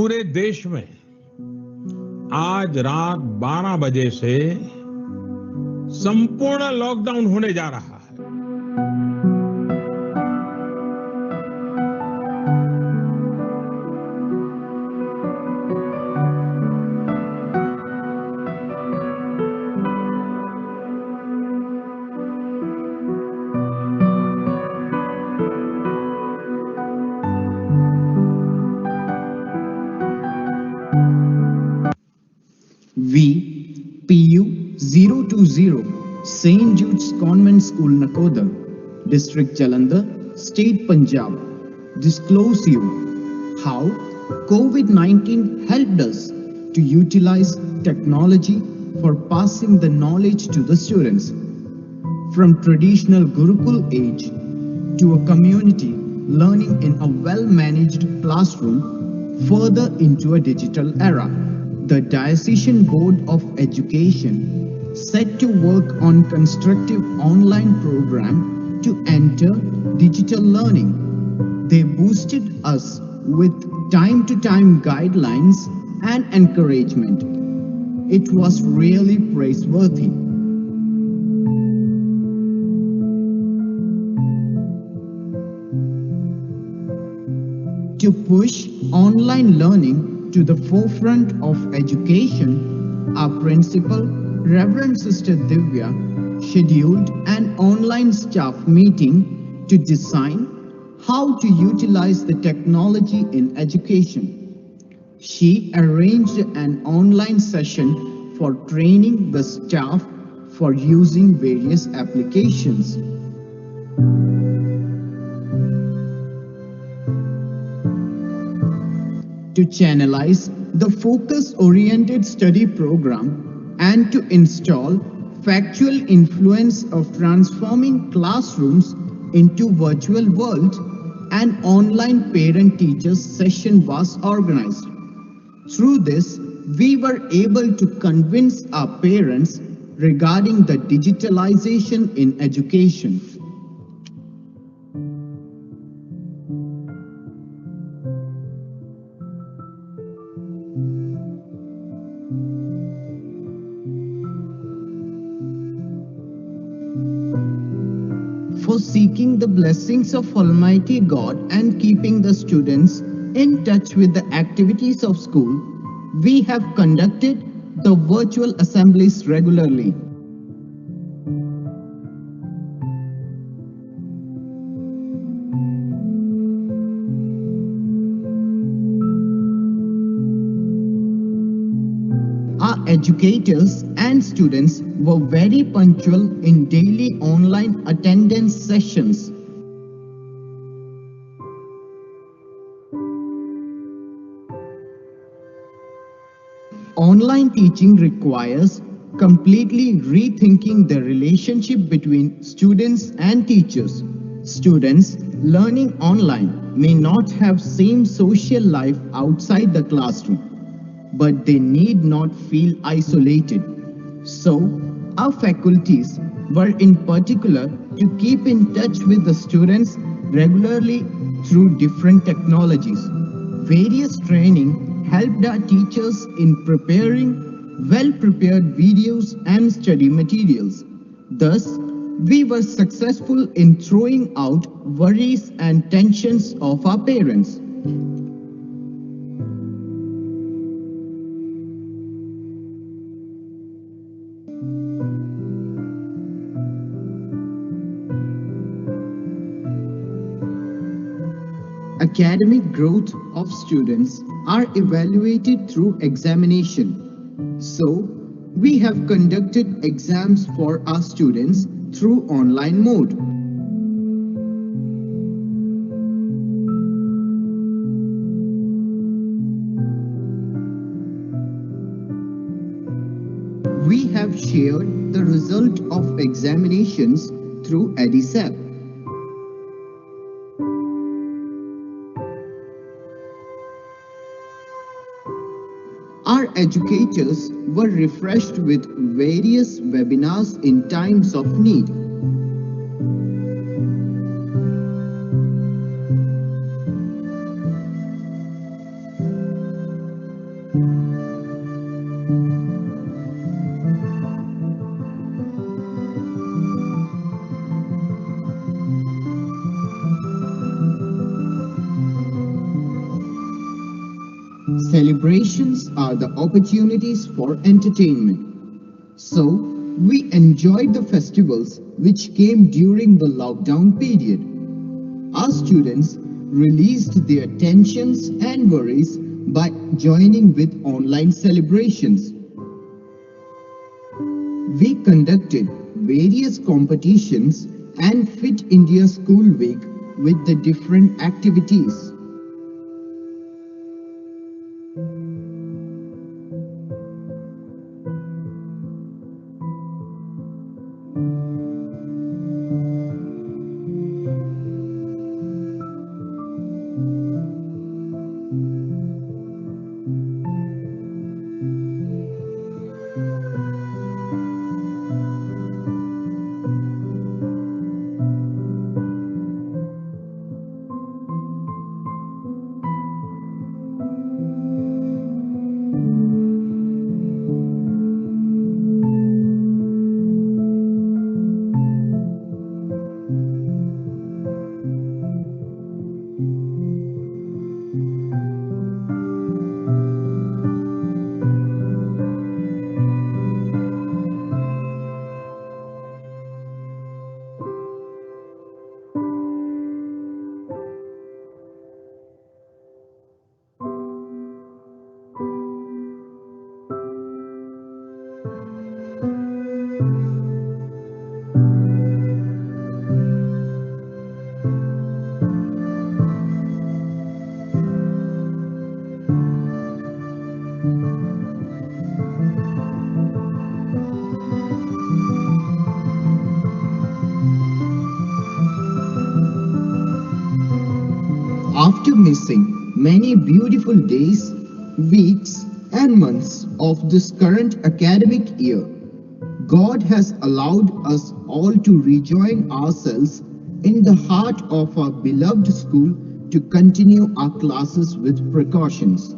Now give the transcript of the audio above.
पूरे देश में आज रात 12 बजे से संपूर्ण लॉकडाउन होने जा रहा है। We, PU 020, St. Jude's Convent School, Nakoda, District Jalandhar, State Punjab, disclose you how COVID-19 helped us to utilize technology for passing the knowledge to the students. From traditional Gurukul age to a community learning in a well-managed classroom, further into a digital era. The Diocesan Board of Education set to work on constructive online program to enter digital learning. They boosted us with time-to-time guidelines and encouragement. It was really praiseworthy. To push online learning to the forefront of education, our principal, Reverend Sister Divya, scheduled an online staff meeting to decide how to utilize the technology in education. She arranged an online session for training the staff for using various applications. To channelize the focus-oriented study program and to install factual influence of transforming classrooms into virtual world, an online parent-teachers session was organized. Through this, we were able to convince our parents regarding the digitalization in education. For seeking the blessings of Almighty God and keeping the students in touch with the activities of school, we have conducted the virtual assemblies regularly. Our educators and students were very punctual in daily online attendance sessions. Online teaching requires completely rethinking the relationship between students and teachers. Students learning online may not have same social life outside the classroom, but they need not feel isolated. So, our faculties were in particular to keep in touch with the students regularly through different technologies. Various training helped our teachers in preparing well-prepared videos and study materials. Thus, we were successful in throwing out worries and tensions of our parents. Academic growth of students are evaluated through examination. So, we have conducted exams for our students through online mode. We have shared the result of examinations through EDISAP. Our educators were refreshed with various webinars in times of need. are the opportunities for entertainment. So, we enjoyed the festivals which came during the lockdown period. Our students released their tensions and worries by joining with online celebrations. We conducted various competitions and Fit India School Week with the different activities. After missing many beautiful days, weeks, and months of this current academic year, God has allowed us all to rejoin ourselves in the heart of our beloved school to continue our classes with precautions.